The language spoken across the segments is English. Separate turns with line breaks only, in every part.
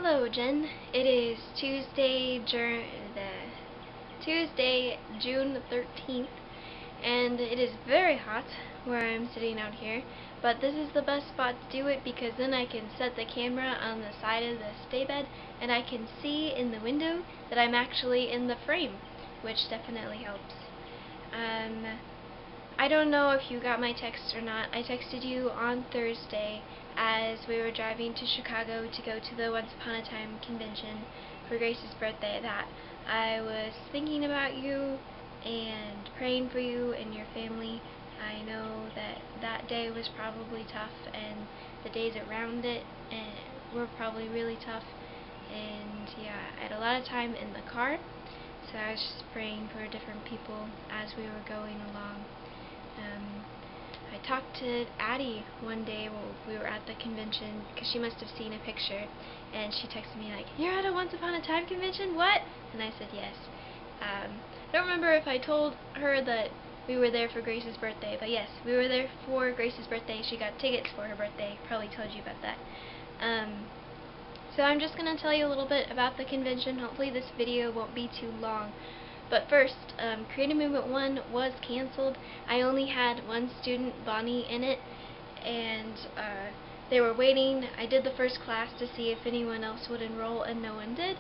Hello, Jen. It is Tuesday, June 13th, and it is very hot where I'm sitting out here, but this is the best spot to do it because then I can set the camera on the side of the stay bed and I can see in the window that I'm actually in the frame, which definitely helps. I don't know if you got my text or not. I texted you on Thursday as we were driving to Chicago to go to the Once Upon a Time convention for Grace's birthday that I was thinking about you and praying for you and your family. I know that that day was probably tough, and the days around it were probably really tough, and yeah, I had a lot of time in the car, so I was just praying for different people as we were going along. I talked to Addie one day while we were at the convention because she must have seen a picture, and she texted me like, "You're at a Once Upon a Time convention? What?" And I said yes. I don't remember if I told her that we were there for Grace's birthday, but yes, we were there for Grace's birthday. She got tickets for her birthday. Probably told you about that. So I'm just going to tell you a little bit about the convention. Hopefully this video won't be too long. But first, Creative Movement 1 was canceled. I only had one student, Bonnie, in it, and they were waiting. I did the first class to see if anyone else would enroll, and no one did.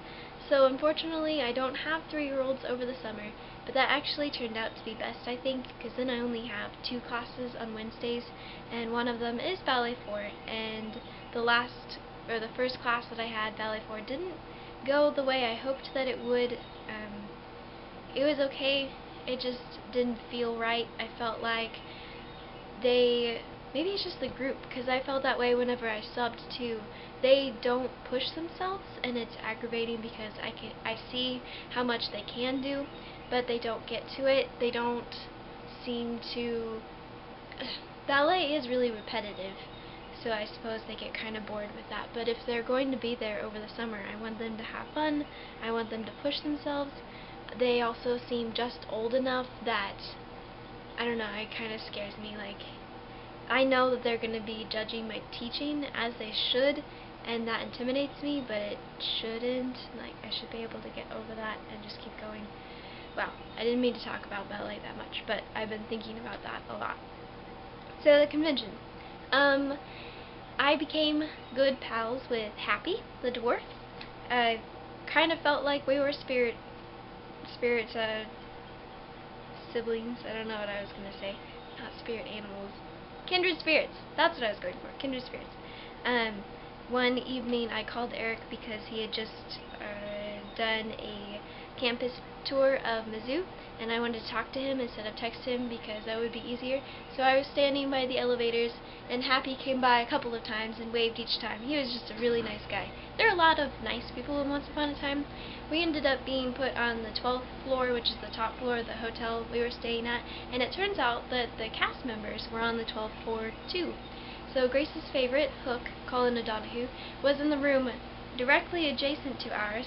So unfortunately, I don't have 3-year-olds over the summer, but that actually turned out to be best, I think, because then I only have 2 classes on Wednesdays, and one of them is Ballet 4, and the first class that I had, Ballet 4, didn't go the way I hoped that it would. It was okay, it just didn't feel right. I felt like maybe it's just the group, because I felt that way whenever I subbed too. They don't push themselves, and it's aggravating because I see how much they can do, but they don't get to it. They don't seem to. Ballet is really repetitive, so I suppose they get kind of bored with that. But if they're going to be there over the summer, I want them to have fun. I want them to push themselves. They also seem just old enough that, I don't know, it kind of scares me. Like, I know that they're going to be judging my teaching, as they should, and that intimidates me, but it shouldn't. Like, I should be able to get over that and just keep going. Well, I didn't mean to talk about ballet that much, but I've been thinking about that a lot. So, the convention. I became good pals with Happy, the dwarf. I kind of felt like we were spirit siblings. I don't know what I was going to say. Not spirit animals. Kindred spirits. That's what I was going for. Kindred spirits. One evening I called Eric because he had just done a campus tour of Mizzou, and I wanted to talk to him instead of text him because that would be easier. So I was standing by the elevators, and Happy came by a couple of times and waved each time. He was just a really nice guy. There are a lot of nice people in Once Upon a Time. We ended up being put on the 12th floor, which is the top floor of the hotel we were staying at, and it turns out that the cast members were on the 12th floor too. So Grace's favorite, Hook, Colin O'Donoghue, was in the room directly adjacent to ours.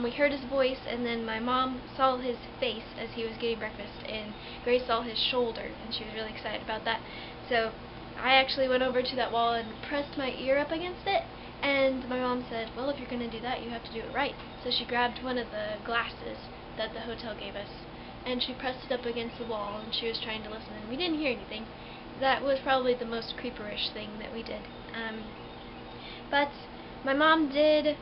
We heard his voice, and then my mom saw his face as he was getting breakfast, and Grace saw his shoulder, and she was really excited about that. So I actually went over to that wall and pressed my ear up against it, and my mom said, "Well, if you're going to do that, you have to do it right." So she grabbed one of the glasses that the hotel gave us, and she pressed it up against the wall, and she was trying to listen, and we didn't hear anything. That was probably the most creeperish thing that we did. But my mom did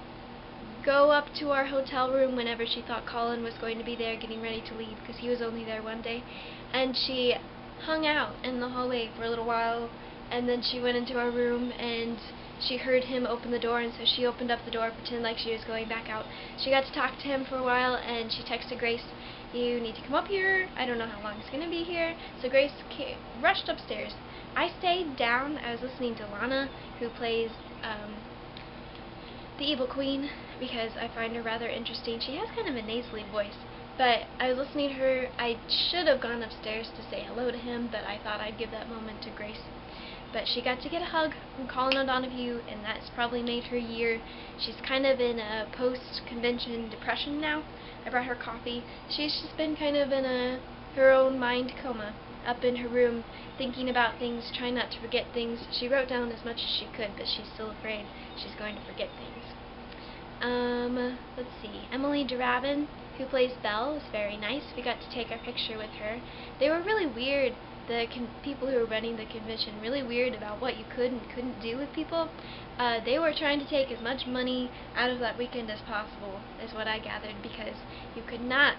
go up to our hotel room whenever she thought Colin was going to be there getting ready to leave, because he was only there one day, and she hung out in the hallway for a little while, and then she went into our room and she heard him open the door, and so she opened up the door, pretended like she was going back out. She got to talk to him for a while, and she texted Grace, "You need to come up here. I don't know how long he's going to be here." So Grace rushed upstairs. I stayed down. I was listening to Lana, who plays the Evil Queen, because I find her rather interesting. She has kind of a nasally voice, but I was listening to her. I should have gone upstairs to say hello to him, but I thought I'd give that moment to Grace. But she got to get a hug from Colin O'Donoghue, and that's probably made her year. She's kind of in a post-convention depression now. I brought her coffee. She's just been kind of in her own mind coma, up in her room, thinking about things, trying not to forget things. She wrote down as much as she could, but she's still afraid she's going to forget things. Let's see. Emily Durabin, who plays Belle, was very nice. We got to take our picture with her. They were really weird. The people who were running the convention really weird about what you could and couldn't do with people. They were trying to take as much money out of that weekend as possible, is what I gathered, because you could not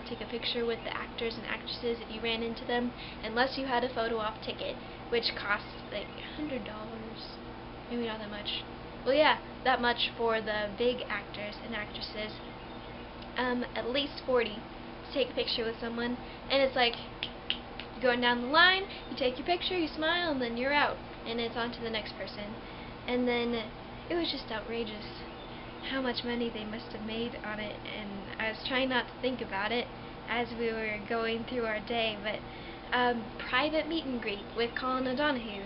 take a picture with the actors and actresses if you ran into them unless you had a photo op ticket, which cost like $100, maybe not that much. Well, yeah, that much for the big actors and actresses. At least 40 to take a picture with someone, and it's like going down the line, you take your picture, you smile, and then you're out, and it's on to the next person. And then it was just outrageous how much money they must have made on it, and I was trying not to think about it as we were going through our day, but private meet and greet with Colin O'Donoghue,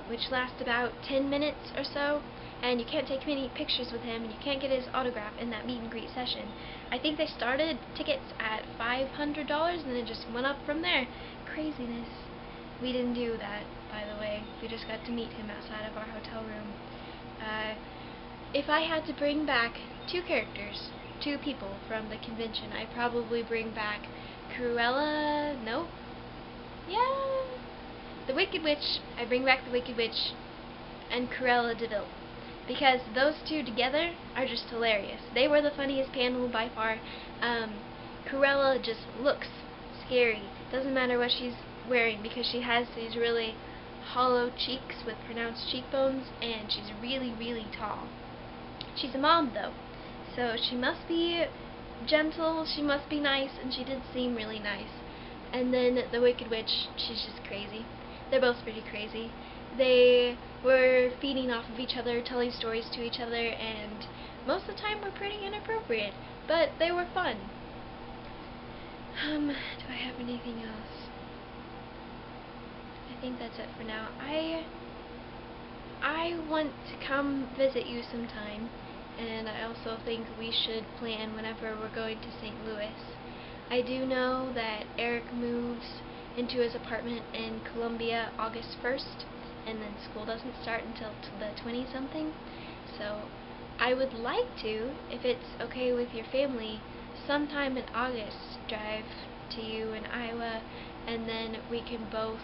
which lasts about 10 minutes or so, and you can't take many pictures with him, and you can't get his autograph in that meet and greet session. I think they started tickets at $500, and it just went up from there. Craziness. We didn't do that, by the way. We just got to meet him outside of our hotel room. If I had to bring back two people from the convention, I'd probably bring back Cruella, nope, yeah, the Wicked Witch. I bring back the Wicked Witch and Cruella de Vil, because those two together are just hilarious. They were the funniest panel by far. Cruella just looks scary. Doesn't matter what she's wearing, because she has these really hollow cheeks with pronounced cheekbones, and she's really, really tall. She's a mom, though, so she must be gentle, she must be nice, and she did seem really nice. And then the Wicked Witch, she's just crazy. They're both pretty crazy. They were feeding off of each other, telling stories to each other, and most of the time were pretty inappropriate, but they were fun. Do I have anything else? I think that's it for now. I want to come visit you sometime, and I also think we should plan whenever we're going to St. Louis. I do know that Eric moves into his apartment in Columbia August 1st, and then school doesn't start until the 20-something, so I would like to, if it's okay with your family, sometime in August drive to you in Iowa, and then we can both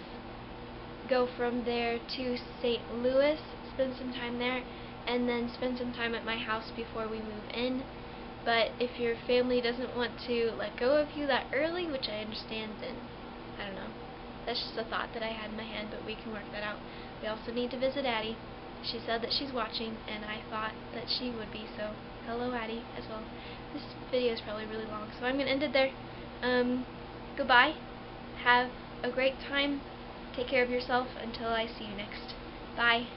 go from there to St. Louis, spend some time there, and then spend some time at my house before we move in. But if your family doesn't want to let go of you that early, which I understand, then I don't know. That's just a thought that I had in my head, but we can work that out. We also need to visit Addie. She said that she's watching, and I thought that she would be, so hello Addie as well. This video is probably really long, so I'm going to end it there. Goodbye. Have a great time. Take care of yourself until I see you next. Bye.